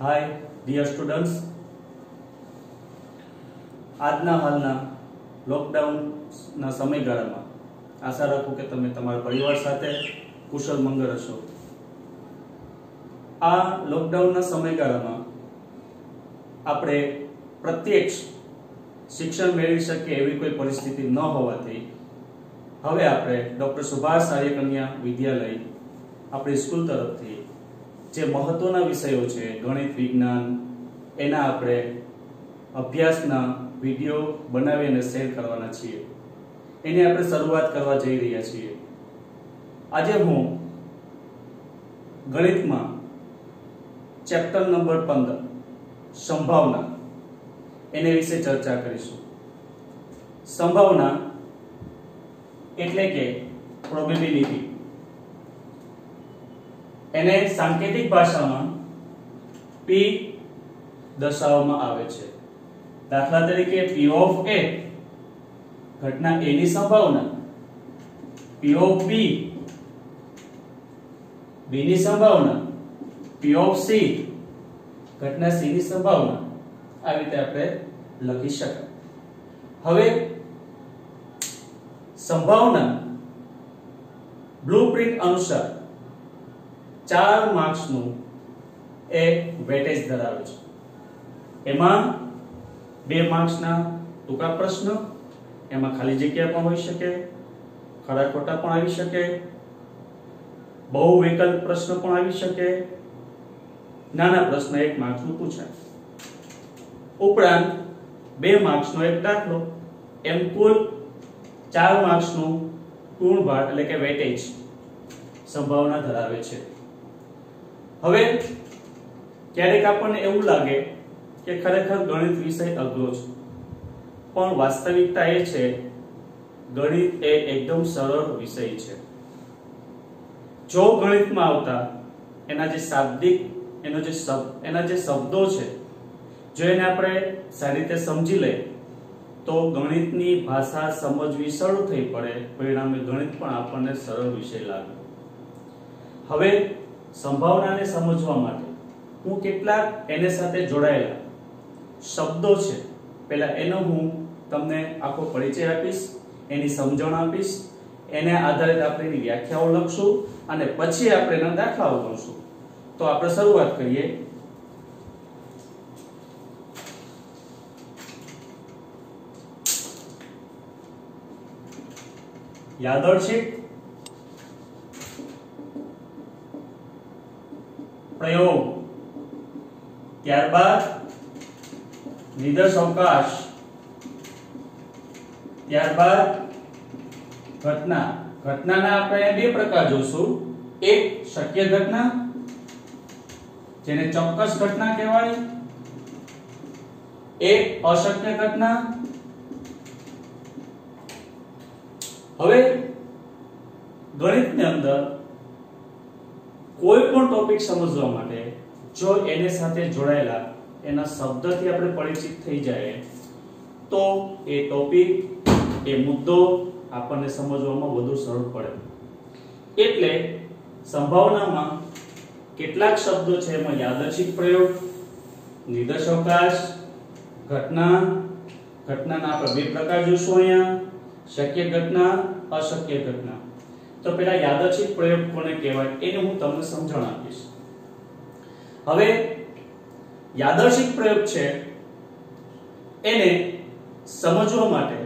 Hi dear students, આજના હાલના લોકડાઉનના સમયગાળામાં આશા રાખું કે તમે તમારા પરિવાર સાથે કુશળ મંગળ હશો. આ લોકડાઉનના સમયગાળામાં આપણે પ્રત્યક્ષ શિક્ષણ મેળવી શકીએ એવી કોઈ પરિસ્થિતિ ન હોવાથી હવે આપણે ડોક્ટર સુભાષ આર્ય કન્યા વિદ્યાલય આપણી સ્કૂલ તરફથી જે મહત્વના વિષયો છે ગણિત વિજ્ઞાન એના આપણે અભ્યાસના વિડિયો બનાવી અને શેર કરવાના છીએ. એની આપણે શરૂઆત કરવા જઈ રહ્યા છીએ. આજે હું ગણિતમાં ચેપ્ટર નંબર 15 સંભાવના એને વિશે ચર્ચા કરીશું. સંભાવના એટલે કે પ્રોબેબિલિટી, એને સાંકેતિક ભાષામાં P દર્શાવવામાં આવે છે. દાખલા તરીકે P of A ઘટના A ની સંભાવના, P of B B ની સંભાવના, P of C ઘટના C ની સંભાવના. આ રીતે આપણે લખી શકાય. હવે સંભાવના બ્લુપ્રિન્ટ અનુસાર 4 માર્ક્સનું એક વેટેજ ધરાવે છે. એમાં 2 માર્ક્સના ટૂંકા પ્રશ્ન, એમાં ખાલી જગ્યા પણ હોઈ શકે, ખરા ખોટા પણ આવી શકે, બહુ વિકલ્પ પ્રશ્ન પણ આવી શકે, નાના પ્રશ્ન 1 માર્ક્સનું પૂછાય. ઉપરાંત 2 માર્ક્સનો એક દાખલો, એમ કુલ 4 માર્ક્સનું પૂર્ણ ભાર એટલે કે વેટેજ સંભાવના ધરાવે છે. હવે ક્યારેક આપણને એવું લાગે કે ખરેખર ગણિત વિષય અઘરો છે, પણ વાસ્તવિકતા એ છે ગણિત એ એકદમ સરળ વિષય છે. જો ગણિતમાં આવતા એના જે શાબ્દિક એના જે શબ્દો છે જો એને આપણે સારી રીતે સમજી લઈએ તો ગણિતની ભાષા સમજવી સરળ થઈ પડે, પરિણામે ગણિત પણ આપણને સરળ વિષય લાગે. હવે સંભાવનાને સમજવા માટે હું કેટલાક એને સાથે જોડાયેલા શબ્દો છે પહેલા એનો હું તમને આખો પરિચય આપીશ, એની સમજણ આપીશ, એને આધારિત આપણે એની વ્યાખ્યાઓ લખશું અને પછી આપણે એના દાખલાઓ ગણશું. તો આપણે શરૂઆત કરીએ. યાદચ્છિક પ્રયોગ, ત્યારબાદ નિદર્શાવકાશ, ત્યારબાદ ઘટના. ઘટનાના આપણે 2 પ્રકાર જોશું. એક શક્ય ઘટના જેને ચોક્કસ ઘટના કહેવાય, એક અશક્ય ઘટના. હવે ગણિતની અંદર કોઈ પણ ટોપિક સમજવા માટે જો એને સાથે જોડાયેલા એના શબ્દથી આપણે પરિચિત થઈ જાય તો એ ટોપિક, એ મુદ્દો આપણને સમજવામાં વધુ સરળ પડે. એટલે સંભાવનામાં કેટલાક શબ્દો છે એમાં યાદચ્છિક પ્રયોગ, નિદર્શાવકાશ, ઘટના. ઘટનાના આપણે 2 પ્રકાર જોશું અહીંયા, શક્ય ઘટના, અશક્ય ઘટના. તો પહેલા યાદચ્છિક પ્રયોગ કોને કહેવાય એને હું તમને સમજણ આપીશ. હવે યાદચ્છિક પ્રયોગ છે એને સમજવા માટે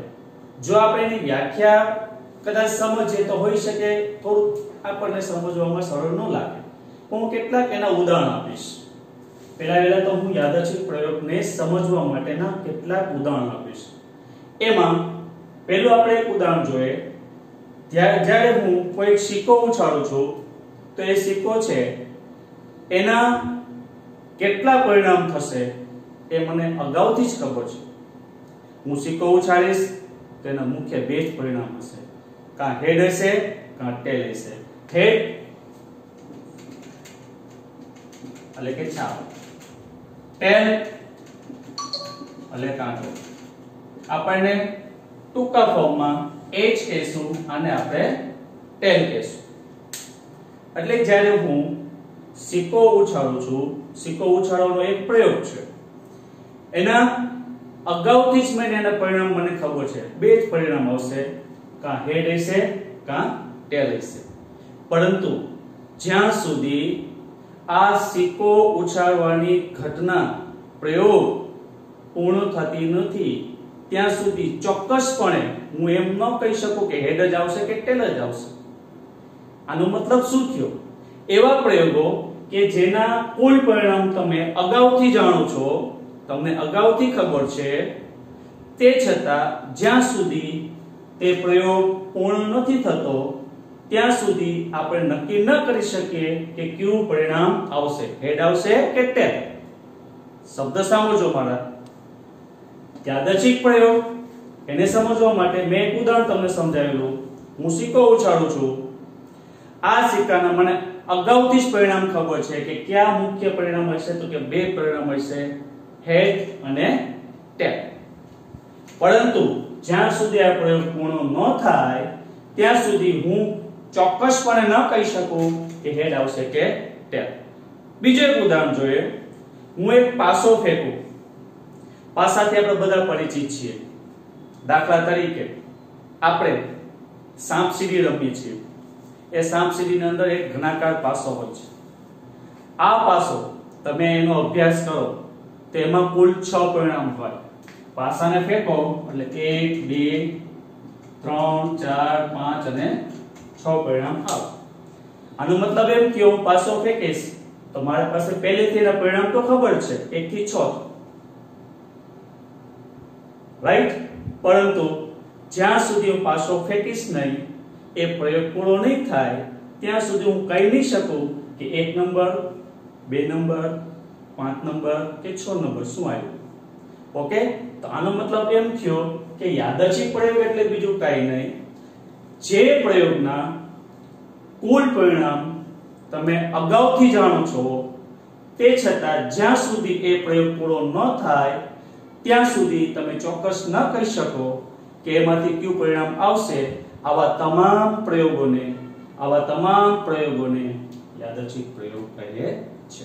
જો આપણે એની વ્યાખ્યા કદાચ સમજીએ તો હોઈ શકે થોડું આપણને સમજવામાં સરળ ન લાગે, પણ હું કેટલાક એના ઉદાહરણ આપીશ. પહેલા તો હું યાદચ્છિક પ્રયોગને સમજવા માટેના કેટલાક ઉદાહરણ આપીશ. એમાં પહેલું આપણે એક ઉદાહરણ જોઈએ. જ્યારે હું કોઈ સિક્કો ઉછાળું છું તો એ સિક્કો છે એના કેટલા પરિણામ થશે એ મને અગાઉથી જ ખબર છે. હું સિક્કો ઉછાળીશ તો એના મુખ્ય 2 જ પરિણામ હશે, કાં હેડ હશે કાં ટેલ હશે. હેડ એટલે કે છાપ, ટેલ એટલે કાંટો. આપણને ટૂંકા ફોર્મમાં h કહેશું અને આપણે ટેલ કહેશું. એટલે જ્યારે હું સિક્કો ઉછાળું છું, સિક્કો ઉછાળવાનો એક પ્રયોગ છે, એના અગાઉથી જ એના પરિણામ મને ખબર છે, બે જ પરિણામ આવશે, કાં હેડ હશે કાં ટેલ હશે. પરંતુ જ્યાં સુધી આ સિક્કો ઉછાળવાની ઘટના પ્રયોગ પૂર્ણ થતી નથી ત્યાં સુધી ચોક્કસપણે હું એમ ન કહી શકું કે હેડ જ આવશે કે ટેલ જ આવશે. આનો મતલબ શું થયો? એવા પ્રયોગો કે જેના કુલ પરિણામ તમે અગાઉથી જાણો છો, તમને અગાઉથી ખબર છે, તે છતાં જ્યાં સુધી તે પ્રયોગ પૂર્ણ નથી થતો ત્યાં સુધી આપણે નક્કી ન કરી શકીએ કે કયું પરિણામ આવશે, હેડ આવશે કે ટેલ. શબ્દ સમજો મારા. યાદચ્છિક પ્રયોગ એને સમજવા માટે મેં એક ઉદાહરણ તમને સમજાવેલું. હું સિક્કો ઉછાળું છું, આ સિક્કાના મને અગાઉથી જ પરિણામ ખબર છે કે કયા મુખ્ય પરિણામ હશે, તો કે બે પરિણામ હશે, હેડ અને ટેલ. પરંતુ જ્યાં સુધી આ પ્રયોગ પૂર્ણ ન થાય ત્યાં સુધી હું ચોક્કસપણે ન કહી શકું કે હેડ આવશે કે ટેલ. બીજું એક ઉદાહરણ જોઈએ. હું એક પાસો ફેંકું. પાસાથી આપણે બધા પરિચિત છીએ. દાખલા તરીકે આપણે સાપ સીડી રમીએ છીએ. એ સાપ સીડીની અંદર એક ઘનાકાર પાસો હોય છે. આ પાસો તમે એનો અભ્યાસ કરો તો એમાં કુલ 6 પરિણામ હોય. પાસાને ફેંકો એટલે 1 2 3 4 5 અને 6 પરિણામ આવે. આનો મતલબ એમ કે હું પાસો ફેંકીશ તો મારી પાસે પહેલેથી એના પરિણામ તો ખબર છે, 1 થી 6, રાઈટ. પરંતુ જ્યાં સુધી હું પાસો ફેંકીશ નહીં, એ પ્રયોગ પૂરો નહીં થાય ત્યાં સુધી હું કહી નહીં શકું કે 1 નંબર 2 નંબર 5 નંબર કે 6 નંબર શું આવ્યું. ઓકે, તો આનો મતલબ એમ થયો કે યાદચ્છિક પ્રયોગ એટલે બીજું કાંઈ નહીં, જે પ્રયોગના કુલ પરિણામ તમે અગાઉથી જાણો છો તે છતાં જ્યાં સુધી એ પ્રયોગ પૂરો ન થાય ત્યાં સુધી તમે ચોક્કસ ન કહી શકો કે એમાંથી કયું પરિણામ આવશે. આવા તમામ પ્રયોગોને યાદચ્છિક પ્રયોગ કહે છે.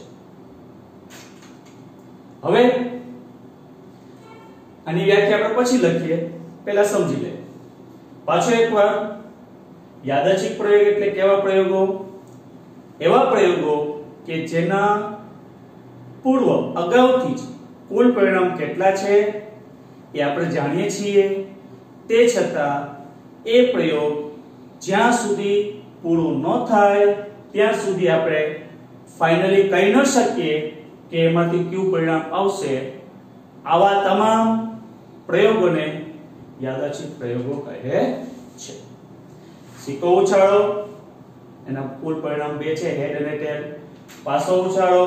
હવે આની વ્યાખ્યા આપણે પછી લખીએ, પહેલા સમજી લે. પાછો એકવાર, યાદચ્છિક પ્રયોગ એટલે કેવા પ્રયોગો? એવા પ્રયોગો કે જેના પૂર્વ અગાઉથી જ કુલ પરિણામ કેટલા છે એ આપણે જાણીએ છીએ, તે છતાં એ પ્રયોગ જ્યાં સુધી પૂરું ન થાય ત્યાં સુધી આપણે ફાઇનલી કહી ન શકીએ કે એમાંથી કયું પરિણામ આવશે. આવા તમામ પ્રયોગોને યાદચ્છિક પ્રયોગો કહે છે. સિક્કો ઉછાળો, એના કુલ પરિણામ 2 છે, હેડ અને ટેલ. પાસો ઉછાળો,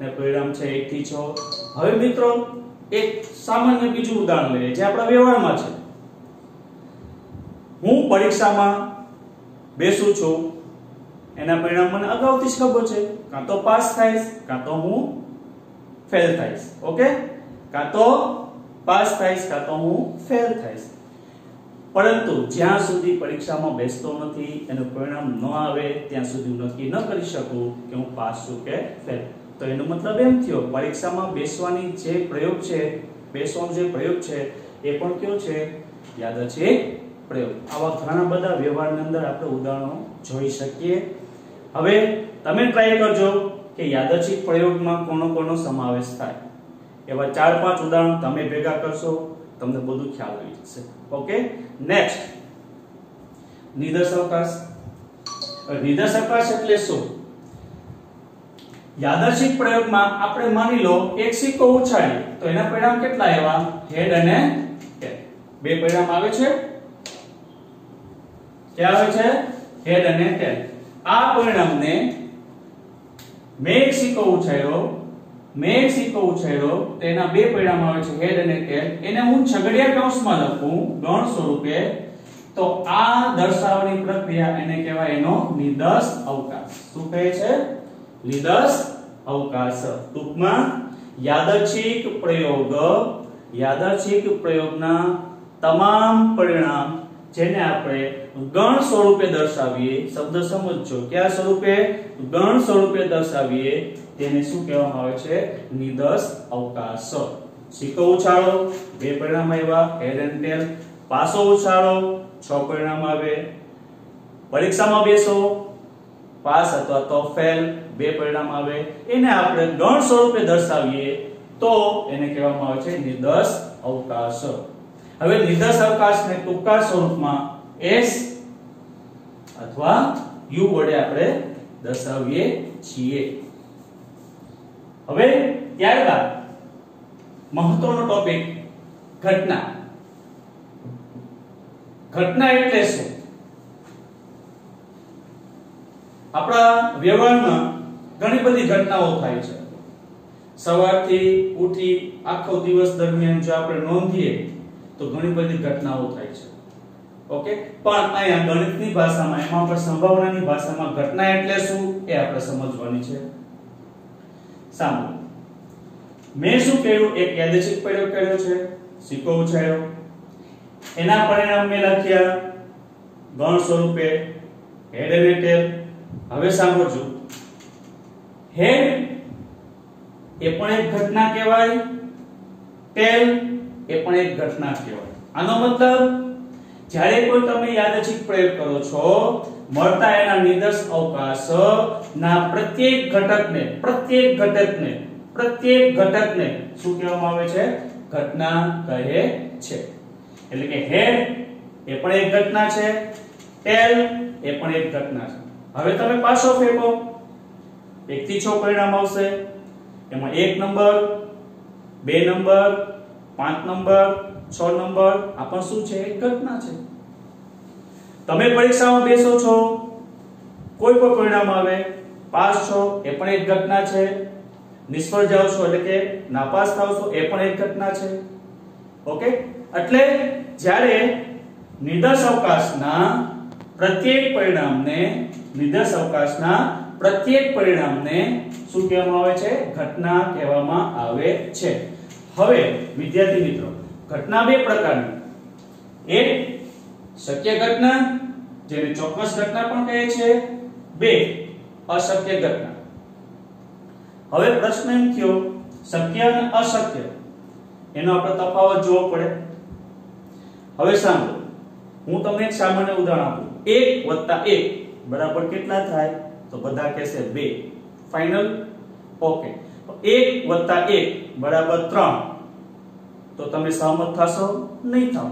ને પરિણામ છે 1 થી 6. હવે મિત્રો એક સામાન્ય બીજું ઉદાહરણ લઈએ જે આપણા વ્યવહારમાં છે. હું પરીક્ષામાં બેસું છું, એના પરિણામ મને અગાઉથી જ ખબર છે, કાં તો પાસ થઈશ કાં તો હું ફેલ થઈશ. ઓકે, કાં તો પાસ થઈશ કાં તો હું ફેલ થઈશ. પરંતુ જ્યાં સુધી પરીક્ષામાં બેસતો નથી, એનું પરિણામ ન આવે ત્યાં સુધી હું નક્કી ન કરી શકું કે હું પાસ છું કે ફેલ. તો એનો મતલબ એમ થયો પરીક્ષામાં બેસવાની જે પ્રયોગ છે, બેસવાનો જે પ્રયોગ છે એ પણ કયો છે? યાદચ્છિક પ્રયોગ. આવા ઘણા બધા વ્યવહારની અંદર આપણે ઉદાહરણો જોઈ શકીએ. હવે તમે ટ્રાય કરજો કે યાદચ્છિક પ્રયોગમાં કોનો સમાવેશ થાય. એવા 4-5 ઉદાહરણ તમે ભેગા કરશો, તમને બધું ખ્યાલ આવી જશે. Okay, next નિદર્શકાશ. નિદર્શકાશ એટલે શું? યાદચ્છિક પ્રયોગમાં આપણે માની લો એક સિક્કો ઉછાળીએ તો એના પરિણામ કેટલા આવ્યા? હેડ અને ટેલ. બે પરિણામ આવે છે. ક્યાં આવે છે? હેડ અને ટેલ. આ પરિણામને મેં એક સિક્કો ઉછાળ્યો તો એના બે પરિણામ આવે છે, હેડ અને ટેલ. એને હું છગડીયા કૌંસમાં લખું ગણ સ્વરૂપે તો આ દર્શાવવાની પ્રક્રિયા એને કહેવાય એનો નિદર્શ અવકાશ. શું કહે છે? નિદર્શ અવકાશ. ટૂંકમાં યાદચ્છિક પ્રયોગના તમામ પરિણામ જેને આપણે ગણ સ્વરૂપે દર્શાવીએ, શબ્દ સમજજો, કયા સ્વરૂપે? ગણ સ્વરૂપે દર્શાવીએ તેને શું કહેવામાં આવે છે? નિદર્શ અવકાશ. સિક્કો ઉછાળો, 2 પરિણામ આવ્યા, હેડ એન્ડ ટેલ. પાસો ઉછાળો, 6 પરિણામ આવે. પરીક્ષામાં બેસો, પાસ અથવા તો ફેલ, 2 પરિણામ આવે. એને આપણે ગણ સ્વરૂપે દર્શાવીએ તો એને કહેવામાં આવે છે નિદર્શ અવકાશ. હવે નિદર્શ અવકાશને ટૂંકા સ્વરૂપમાં s અથવા u વડે આપણે દર્શાવીએ છીએ. હવે ત્યારબાદ મહત્વનો ટોપિક ઘટના. ઘટના એટલે શું? આપણા વ્યવહારમાં ઘણી બધી ઘટનાઓ થાય છે. સવારથી ઉઠી આખો દિવસ દરમિયાન જો આપણે નોંધીએ તો ઘણી બધી ઘટનાઓ થાય છે. ઓકે, પણ અહીંયા ગણિતની ભાષામાં, એમાં પણ સંભાવનાની ભાષામાં ઘટના એટલે શું એ આપણે સમજવાની છે. સાંભળો, મેં શું કર્યું? એક યાદચ્છિક પ્રયોગ કર્યો છે, સિક્કો ઉછાળ્યો, એના પરિણામ મેં લખ્યા ગણ સ્વરૂપે, હેડ અને ટેલ. હવે સાંભળજો, હેડ એ પણ એક ઘટના કહેવાય, ટેલ એ પણ એક ઘટના કહેવાય. આનો મતલબ જ્યારે કોઈ તમે યાદચ્છિક પ્રયોગ કરો છો, મળતા એના નિદર્શ અવકાશ ના પ્રત્યેક ઘટકને શું કહેવામાં આવે છે? ઘટના કહે છે. એટલે કે હેડ એ પણ એક ઘટના છે, ટેલ એ પણ એક ઘટના છે. હવે તમે પાછો ફેંકો, 1 થી 6 પરિણામ આવશે. એમાં 1 નંબર, 2 નંબર, 5 નંબર, 6 નંબર આ પણ શું છે? એક ઘટના છે. તમે પરીક્ષામાં બેસો છો, કોઈ પણ પરિણામ આવે, પાસ છો એ પણ એક ઘટના છે, નિષ્ફળ જાવ છો એટલે કે નાપાસ થાવ છો એ પણ એક ઘટના છે. ઓકે, એટલે જ્યારે નિદર્શ અવકાશના પ્રત્યેક પરિણામને શું કહેવામાં આવે છે? ઘટના કહેવામાં આવે છે. હવે વિદ્યાર્થી મિત્રો, ઘટના બે પ્રકારની, એક શક્ય ઘટના જેને ચોક્કસ ઘટના પણ કહે છે, 2 અશક્ય ઘટના. હવે પ્રશ્ન એમ થયો, શક્ય અને અશક્ય એનો આપણે તફાવત જોવો પડે. હવે સાંભળો, હું તમને એક સામાન્ય ઉદાહરણ આપું. 1 + 1 બરાબર કેટલા થાય? તો બધા કહેશે 2. ફાઇનલ? ઓકે. 1 + 1 બરાબર 3. તો તમે સહમત થશો? નહીં થાવ.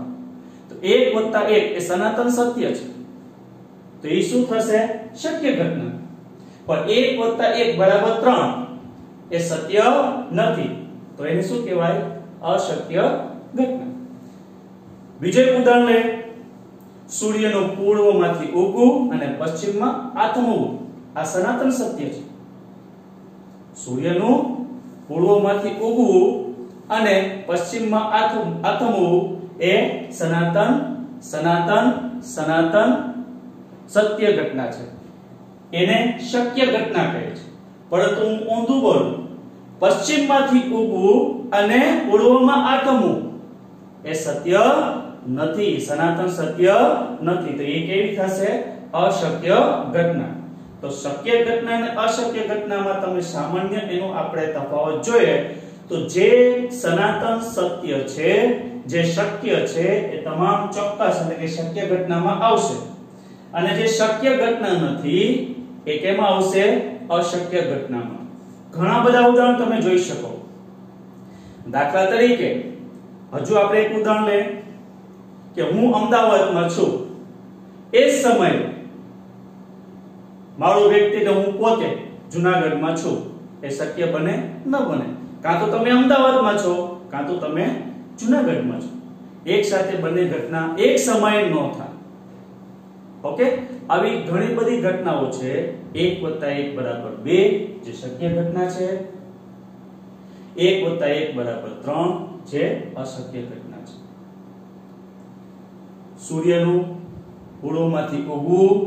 તો 1 + 1 એ સનાતન સત્ય છે, તો એ શું થશે? શક્ય ઘટના. પણ 1 + 1 બરાબર 3 એ સત્ય નથી, તો એને શું કહેવાય? અશક્ય ઘટના. બીજું એક ઉદાહરણ લે, સૂર્યનું પૂર્વમાંથી ઉગવું અને પશ્ચિમમાં આથમવું. આ સનાતન સત્ય છે. સૂર્યનું પૂર્વમાંથી ઉગવું અને પશ્ચિમમાં આથમવું એ સનાતન સત્ય ઘટના છે. એને શક્ય ઘટના કહે છે. પરંતુ હું ઊંધું બોલું, પશ્ચિમમાંથી ઉગવું અને પૂર્વમાં આથમવું એ સત્ય નથી, સનાતન સત્ય નથી. તો એ કેવી થશે? અશક્ય ઘટના. તો શક્ય ઘટના અને અશક્ય ઘટનામાં તમે સામાન્ય એનો આપણે તફાવત જોઈએ તો જે સનાતન સત્ય છે, જે શક્ય છે એ તમામ ચોક્કસ એટલે કે શક્ય ઘટનામાં આવશે, અને જે શક્ય ઘટના નથી એ કેમાં આવશે? અશક્ય ઘટનામાં. ઘણા બધા ઉદાહરણ તમે જોઈ શકો. દાખલા તરીકે હજુ આપણે એક ઉદાહરણ લે કે હું અમદાવાદમાં છું, એ જ સમયે મારું વ્યક્તિ કે હું પોતે જૂનાગઢમાં છું. એ શક્ય બને? ન બને. કાં તો તમે અમદાવાદમાં છો, કાં તો તમે જૂનાગઢમાં છો. એક સાથે બંને ઘટના એક સમયે ન થાય. ઓકે, આવી ઘણી બધી ઘટનાઓ છે. 1 + 1 બરાબર 2 જે શક્ય ઘટના છે, 1 + 1 બરાબર 3 જે અશક્ય ઘટના છે. સૂર્યનું પૂર્વમાંથી ઉગવું,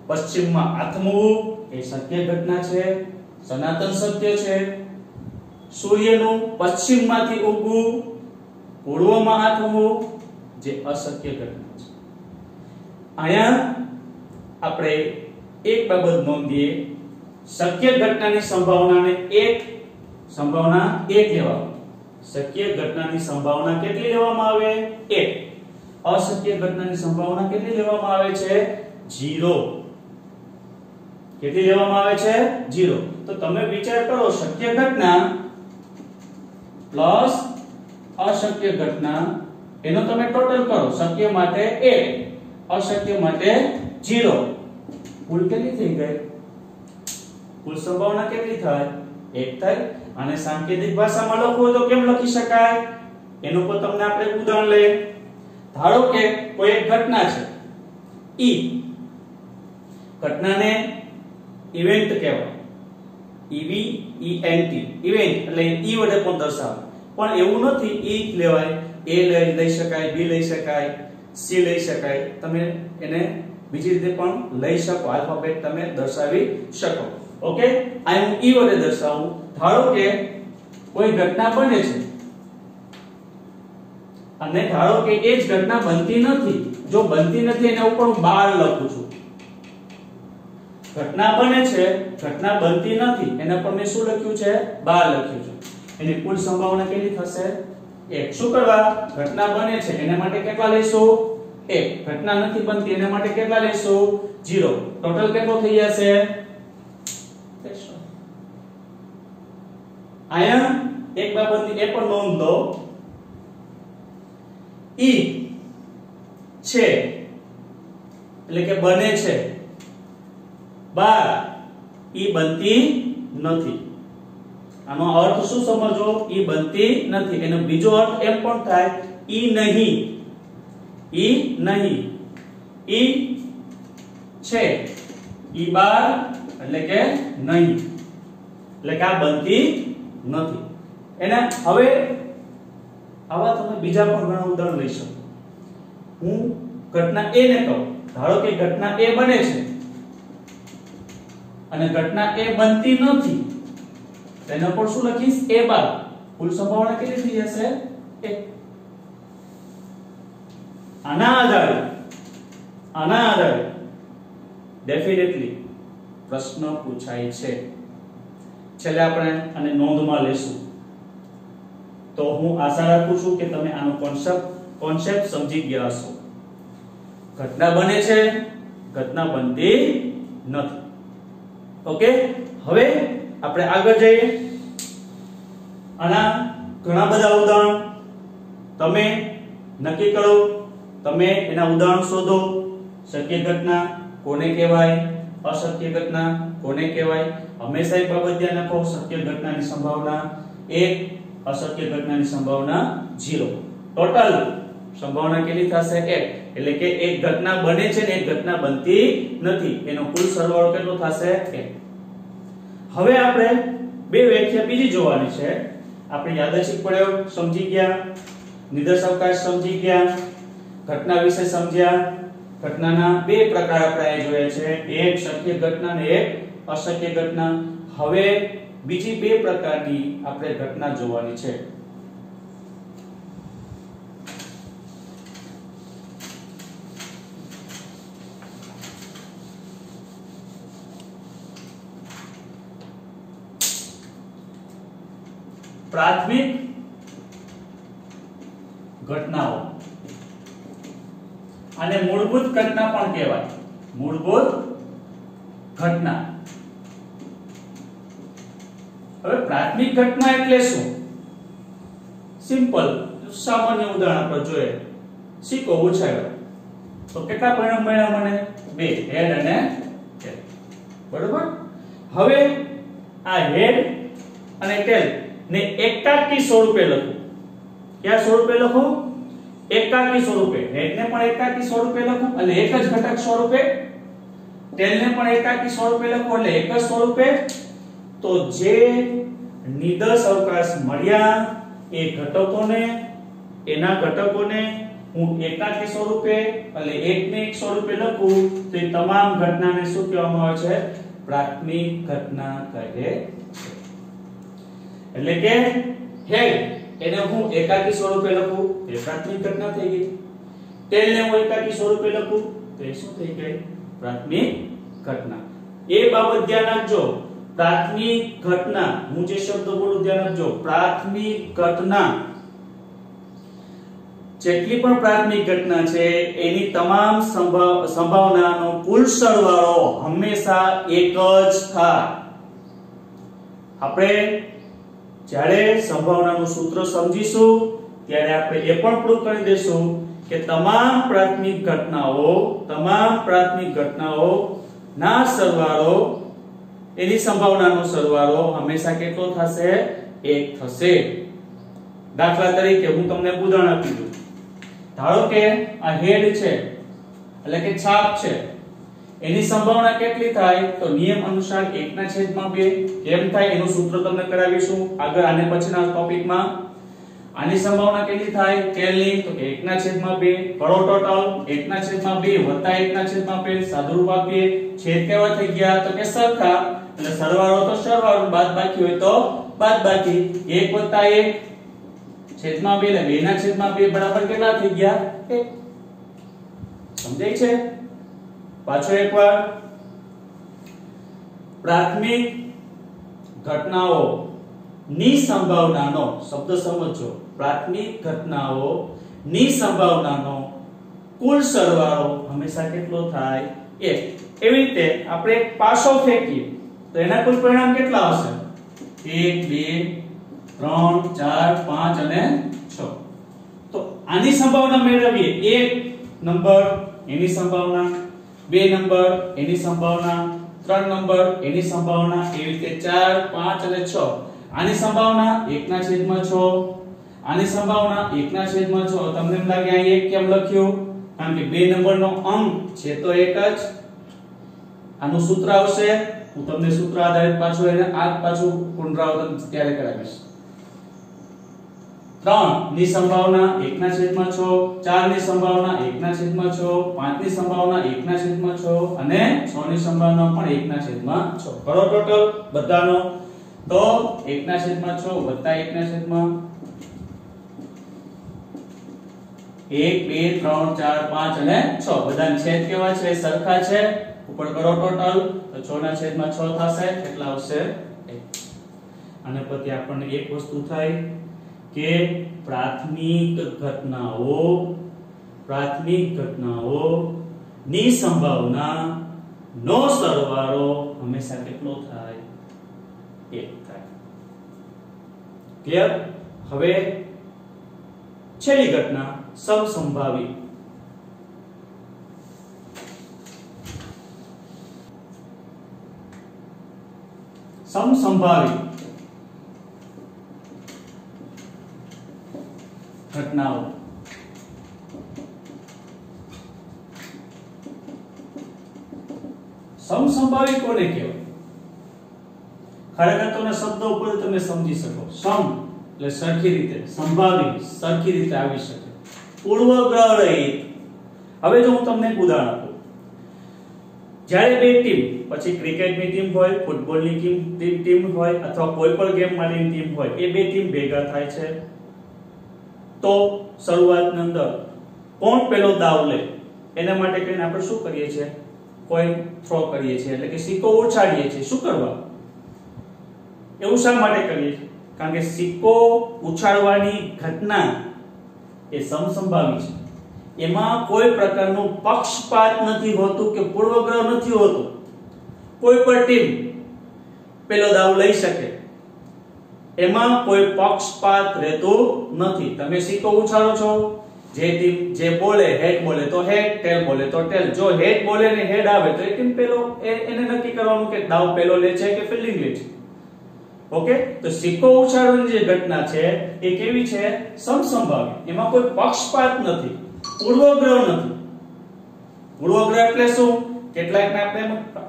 પશ્ચિમમાં આથમવું એ શક્ય ઘટના છે, સનાતન સત્ય છે. સૂર્યનું પશ્ચિમમાંથી ઉગવું, પૂર્વમાં આથમવું જે અશક્ય ઘટના છે. આયા આપણે એક બાબત નોંધીએ, શક્ય ઘટનાની સંભાવનાને સંભાવના 1 લેવામાં, શક્ય ઘટનાની સંભાવના કેટલી લેવામાં આવે? 1. અશક્ય ઘટનાની સંભાવના કેટલી લેવામાં આવે છે? 0. કેટલી લેવામાં આવે છે? 0. તો તમે વિચાર કરો, શક્ય ઘટના પ્લસ અશક્ય ઘટના એનો તમે ટોટલ કરો. શક્ય માટે 1, અશક્ય માટે 0. કુલ કેટલી થઈ ગઈ? કુલ સંભાવના કેટલી થાય? 1 થાય. અને સાંકેતિક ભાષામાં લખવું હોય તો કેમ લખી શકાય? એનું પર તમને આપણે ઉદાહરણ લઈએ. ધારો કે કોઈ એક ઘટના છે ઈ, ઘટનાને ઇવેન્ટ કહેવાય, ઈવી ઈએનટી, ઇવેન્ટ એટલે ઈ વડે પણ દર્શાવે. પણ એવું નથી ઈ લેવાય, એ લઈ શકાય, બી લઈ શકાય, સી લઈ શકાય. તમે એને બીજી રીતે પણ લઈ શકો, આલ્ફાબેટ તમે દર્શાવી શકો. ઓકે, આ હું ઈ વડે દર્શાવું. ધારો કે કોઈ ઘટના બને છે અને ધારો કે એ જ ઘટના બનતી નથી. જો બનતી નથી એના ઉપર હું 12 લખું છું. ઘટના બને છે, ઘટના બનતી નથી, એના પર મેં શું લખ્યું છે? 12 લખ્યું છે. એની કુલ સંભાવના કેટલી થશે? 1. શું કરવા? ઘટના બને છે એના માટે કેટલા લઈશું? 1. ઘટના નથી બનતી એના માટે કેટલા લઈશું? 0. ટોટલ કેટલો થઈ જશે? આયા એક બાબતની એ પણ નોંધ લો, ઈ છે એટલે કે બને છે, 12 ઈ બનતી નથી. આનો અર્થ શું સમજો? ઈ બનતી નથી. એનો બીજો અર્થ એમ પણ થાય ઈ નહીં, ઈ નહીં, ઈ છે, ઈ 12 એટલે કે નહીં, એટલે કે આ બનતી નથી. એના હવે આવા તમે બીજા પણ ઘણા ઉદાહરણ લઈ શકો. હું ઘટના A ને કહું, ધારો કે ઘટના A બને છે અને ઘટના A બનતી નથી, તેના પર શું લખીશ? A12. કુલ સંભાવના કેટલી થઈ જશે? 1. આના આધારે ડેફિનેટલી પ્રશ્ન પૂછાય છે. છેલ્લે આપણે આને નોંધમાં લેશું. તો હું આશા રાખું છું કે તમે આનો કોન્સેપ્ટ સમજી ગયા હશો. ઘટના બને છે, ઘટના બનતી નથી. ઓકે, હવે આપણે આગળ જઈએ. આના ઘણા બધા ઉદાહરણ તમે નક્કી કરો, તમે એના ઉદાહરણ શોધો. શક્ય ઘટના કોને કહેવાય? અશક્ય ઘટના કોને કહેવાય? હંમેશા એક બાબત ધ્યાન રાખો, શક્ય ઘટનાની સંભાવના 1, અશક્ય ઘટનાની સંભાવના 0. ટોટલ સંભાવના કેટલી થશે? 1. એટલે કે એક ઘટના બને છે ને એક ઘટના બનતી નથી, એનો કુલ સરવાળો કેટલો થશે? 1. હવે આપણે બે વ્યાખ્યા બીજી જોવાની છે. આપણે યાદચ્છિક પ્રયોગ સમજી ગયા, નિર્દેશ અવકાશ સમજી ગયા, ઘટના વિશે સમજ્યા. ઘટનાના બે પ્રકાર આપણે અહીં જોયા છે, એક શક્ય ઘટના અને એક અશક્ય ઘટના. હવે બીજી બે પ્રકારની આપણે ઘટના જોવાની છે. પ્રાથમિક ઘટનાઓ અને મૂળભૂત ઘટના પણ કહેવાય. મૂળભૂત ઘટના. હવે પ્રાથમિક ઘટના એટલે શું? સિમ્પલ સામાન્ય ઉદાહરણ પર જોઈએ. સિક્કો ઉછાળ્યો તો કેટલા પરિણામ મળ્યા મને? 2, હેડ અને ટેલ. બરોબર. હવે આ હેડ અને ટેલ ને એકાકી સ્વરૂપે લખો. કયા સ્વરૂપે લખો? એકાકી સ્વરૂપે. હેડ ને પણ એકાકી સ્વરૂપે લખો એટલે એક જ ઘટક સ્વરૂપે, ટેલ ને પણ એકાકી સ્વરૂપે લખો એટલે એક જ સ્વરૂપે. તો જે નિર્દેશ અવકાશ મળ્યા એ ઘટકોને, એના ઘટકોને હું એકાકી સ્વરૂપે એટલે એકને એક સ્વરૂપે લખું તો એ તમામ ઘટનાને શું કહેવામાં આવે છે? પ્રાથમિક ઘટના કહે છે. એટલે કે હેડ એને હું એકાકી સ્વરૂપે લખું તે પ્રાથમિક ઘટના થઈ ગઈ. ટેલ ને હું એકાકી સ્વરૂપે લખું તો એ શું થઈ ગઈ? પ્રાથમિક ઘટના. એ બાબત ધ્યાન રાખજો, પ્રાથમિક ઘટના, હું જે શબ્દ બોલું ધ્યાન રાખજો, પ્રાથમિક ઘટના, જેટલી પણ પ્રાથમિક ઘટના છે એની તમામ સંભાવનાનો કુલ સરવાળો હંમેશા એક જ થાય. આપણે જ્યારે સંભાવનાનું સૂત્ર સમજીશું ત્યારે આપણે એ પણ પ્રૂવ કરી દેશું કે તમામ પ્રાથમિક ઘટનાઓ ના સરવાળો, એની સંભાવનાનો સરવાળો હંમેશા કેટલો થશે? 1 થશે. દાખલા તરીકે હું તમને ઉદાહરણ આપી દઉં. ધારો કે આ હેડ છે એટલે કે છાપ છે, એની સંભાવના કેટલી થાય? તો નિયમ અનુસાર 1/2. કેમ થાય એનું સૂત્ર તમને કરાવીશું આગળ આને પછીના ટોપિકમાં. આની સંભાવના કેટલી થાય ટેલની? તો કે 1/2. કરો ટોટલ 1/2 વત્તા 1/2. સાદુરૂપ આપીએ, છેદ કેવા થઈ ગયા? તો કે સરખા, એટલે સરવાળો તો સરવાળો, બાદબાકી હોય તો બાદબાકી. 1 વત્તા 1 છેદમાં 2 એટલે 2/2 બરાબર કેટલા થઈ ગયા? 1. સમજાય છે? પાછો એકવાર, પ્રાથમિક ઘટનાઓ ની સંભાવનાનો શબ્દ સમજો, પ્રાથમિક ઘટનાઓ ની સંભાવનાનો કુલ સરવાળો હંમેશા કેટલો થાય? 1. એવી રીતે આપણે એક પાસો ફેંકીએ તો એના કુલ પરિણામ કેટલા હશે? 1 2 3 4 5 અને 6. તો આની સંભાવના મેળવીએ. 1 નંબર એની સંભાવના, 2 નંબર એની સંભાવના, 3 નંબર એની સંભાવના, એવી રીતે 4 5 અને 6. આની સંભાવના 1/6, આની સંભાવના 1/6. તમને એમ લાગે આ 1 કેમ લખ્યું? કારણ કે 2 નંબરનો અંક છે તો 1 જ. આનું સૂત્ર આવશે, હું તમને સૂત્ર આધારિત પાછું એને પાછું પુનરાવર્તન ત્યારે કરાવીશ. 3 ની સંભાવના 1/6, 4 ની સંભાવના 1/6, 5 ની સંભાવના 1/6 અને 6 ની સંભાવના પણ 1/6. કરો ટોટલ બધાનો તો 1/6 વત્તા 1/6, 1 2 3 4 5 અને 6. બધાના છેદ કેવા છે? સરખા છે. ઉપર કરો ટોટલ તો 6/6 થશે. કેટલા આવશે? 1. અને પછી આપણને એક વસ્તુ થાય કે પ્રાથમિક ઘટનાઓ ની સંભાવના નો સરવાળો હંમેશા કેટલો થાય? 1 થાય. ક્લિયર? હવે છેલ્લી ઘટના સમસંભાવી. સમસંભાવી ઘટનાઓ. સમસંભાવી કોને કહેવાય? ખરેખર તો શબ્દ ઉપર તમે સમજી શકો. સમ એટલે સરખી રીતે, સંભાવી સરખી રીતે આવી શકે, પૂર્વગ્રહ રહિત. હવે જો હું તમને એક ઉદાહરણ આપું. જ્યારે બે ટીમ, પછી ક્રિકેટની ટીમ હોય, ફૂટબોલની ટીમ હોય અથવા કોઈ પણ ગેમ માટેની ટીમ હોય, એ બે ટીમ ભેગા થાય છે તો શરૂઆતની અંદર કોણ પેલો દાવ લે એના માટે કહીને આપણે શું કરીએ છીએ? કોઈન થ્રો કરીએ છીએ, એટલે કે સિક્કો ઉછાળીએ છીએ. શું કરવા? એવું શા માટે કરીએ છીએ? કારણ કે સિક્કો ઉછાળવાની ઘટના એ સમસંભાવી છે. એમાં કોઈ પ્રકારનું પક્ષપાત નથી હોતું કે પૂર્વગ્રહ નથી હોતું. કોઈ પણ ટીમ પેલો દાવ લઈ શકે, એમાં કોઈ પક્ષપાત રહેતો નથી. તમે સિક્કો ઉછાળો છો, જે ટીમ જે બોલે, હેડ બોલે તો હેડ, ટેલ બોલે તો ટેલ. જો હેડ બોલે ને હેડ આવે તો એ ટીમ પેલો એને નક્કી કરવાનું કે દાવ પેલો લે છે કે ફિલ્ડિંગ લે છે. ઓકે? તો સિક્કો ઉછાળવાની જે ઘટના છે એ કેવી છે? સમસંભાવી. એમાં કોઈ પક્ષપાત નથી, પૂર્વગ્રહ નથી. પૂર્વગ્રહ એટલે શું? કેટલાકને આપણે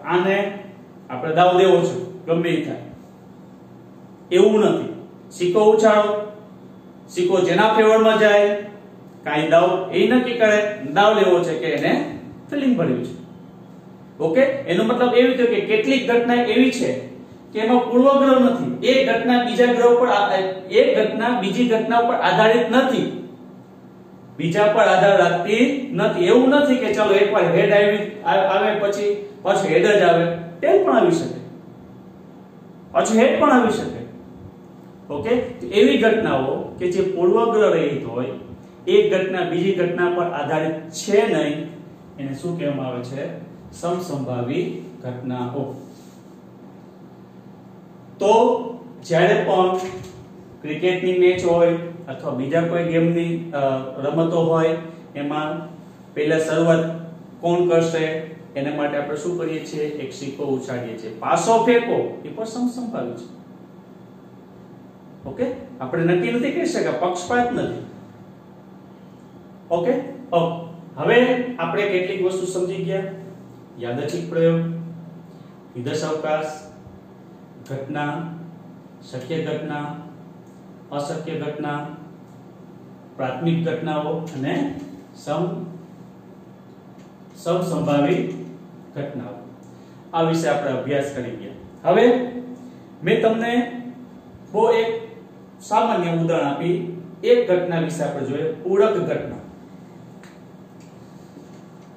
આને આપણે દાવ દેવો છે, ગમે એ થાય, એવું નથી. સિક્કો ઉછાળો, સિક્કો જેના ફેવરમાં જાય, કાઈ દાવ એ નક્કી કરે દાવ લેવો છે કે એને ફિલિંગ ભરવી છે. ઓકે? એનો મતલબ એવી થયો કે કેટલીક ઘટના એવી છે કે એમાં પૂર્વગ્રહ નથી. એક ઘટના બીજી ઘટના પર આધારિત નથી. બીજા પર આધાર રાખતી નથી. એવું નથી કે ચાલો એકવાર હેડ આવે પછી પાછું હેડ જ આવે, ટેલ પણ આવી શકે, પાછું હેડ પણ આવી શકે. ઓકે, તો એવી ઘટનાઓ કે જે પૂર્વગ્રહ રહિત હોય, એક ઘટના બીજી ઘટના પર આધારિત છે નહીં, એને શું કહેવામાં આવે છે? સમસંભાવી ઘટનાઓ. તો જ્યારે પણ ક્રિકેટની મેચ હોય અથવા બીજા કોઈ ગેમની રમતો હોય, એમાં પહેલા શરૂઆત કોણ કરશે એના માટે આપણે શું કરીએ છીએ? એક સિક્કો ઉછાળીએ છીએ. પાસો ફેંકો એ પણ સમસંભાવી છે. ઓકે, આપણે નક્કી નથી કહી શકતા, પક્ષપાત નથી. ઓકે, હવે આપણે કેટલીક વસ્તુ સમજી ગયા. યાદચ્છિક પ્રયોગ, વિદર્શાવકાશ, ઘટના, શક્ય ઘટના, અશક્ય ઘટના, પ્રાથમિક ઘટનાઓ અને સમસંભાવી ઘટનાઓ. આ વિશે આપણે અભ્યાસ કરી ગયા. હવે મેં તમને બહુ એક સામાન્ય ઉદાહરણ આપી. એક ઘટના વિશે આપણે જોઈએ, પૂરક ઘટના.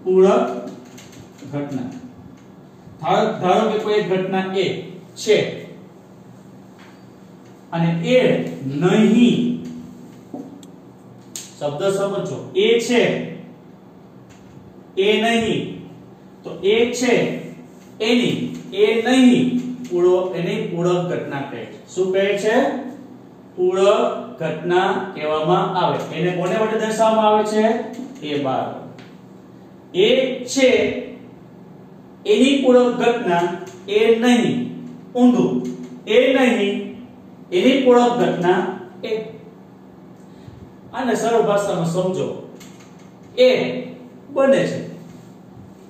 પૂરક ઘટના, ધારો કે કોઈ એક ઘટના એ છે અને એ નહીં, શબ્દ સમજો, એ છે એ નહીં, તો એ છે એની, એ નહીં, એની પૂરક ઘટના કહે છે. શું કહે છે? પૂરક ઘટના કહેવામાં આવે. એને કોને વડે દર્શાવવામાં આવે છે? એ બાર. એ છે એની પૂરક ઘટના એ નહીં, ઊંધું, એ નહીં એની પૂરક ઘટના એ. આને સરળ ભાષામાં સમજો, એ બને છે,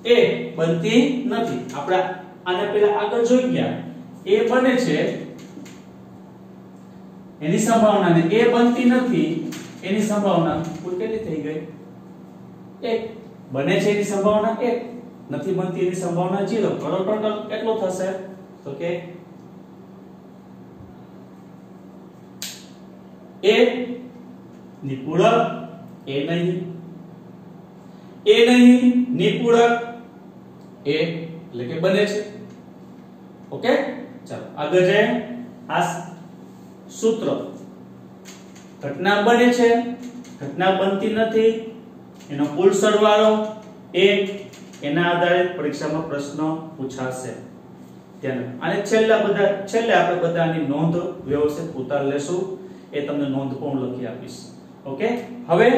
એ બનતી નથી. આપણે આને પહેલા આગળ જોઈ ગયા. એ બને છે એની સંભાવના ને એ બનતી નથી એની સંભાવના કુલ કેટલી થઈ ગઈ? 1. બને છે એની સંભાવના 1, નથી બનતી એની સંભાવના 0. કરો ટોટલ કેટલો થશે? તો કે એ ની પૂરક એ નહીં, એ નહીં ની પૂરક એ, એટલે કે બને છે. ઓકે, ચાલો આગળ જઈએ. આ સૂત્ર, ઘટના બને છે, ઘટના બનતી નથી, એનો કુલ સરવાળો 1, એના આધારે પરીક્ષામાં પ્રશ્ન પૂછાશે. અને છેલ્લે આપણે બધાની નોંધ વ્યવસ્થિત ઉતાર લેશું. એ તમને નોંધ પણ લખી આપીશ. ઓકે, હવે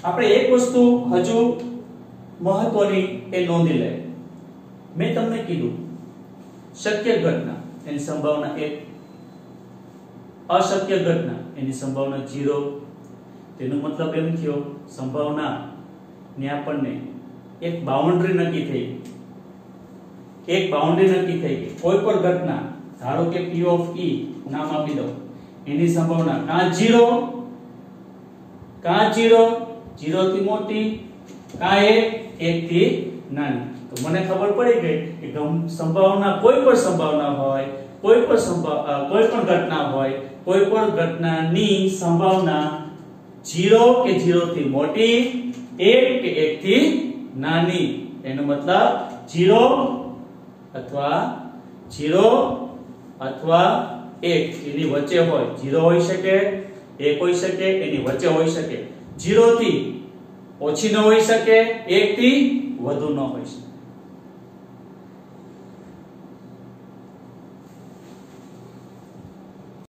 આપણે એક વસ્તુ હજુ મહત્વની એ નોંધી લે. મેં તમને કીધું શક્ય ઘટના એની સંભાવના 1, અશક્ય ઘટના એની સંભાવના 0. તેનો મતલબ એમ થયો સંભાવના ને આપણને એક બાઉન્ડ્રી નક્કી થઈ ગઈ. એક બાઉન્ડ્રી નક્કી થઈ ગઈ. કોઈ પણ ઘટના, ધારો કે P of E નામ આપી દો, એની સંભાવના કાં 0 થી મોટી, કાં 1 થી નાની. તો મને ખબર પડી ગઈ કે સંભાવના કોઈ પણ સંભાવના હોય, કોઈ પણ ઘટના હોય, કોઈ પણ ઘટનાની સંભાવના 0 કે 0 થી મોટી, 1 કે 1 થી નાની. એનો મતલબ 0 અથવા 1 એની વચ્ચે હોય. 0 હોઈ શકે, 1 હોઈ શકે, એની વચ્ચે હોઈ શકે. 0 થી ઓછી ન હોઈ શકે, 1 થી વધુ ન હોઈ શકે.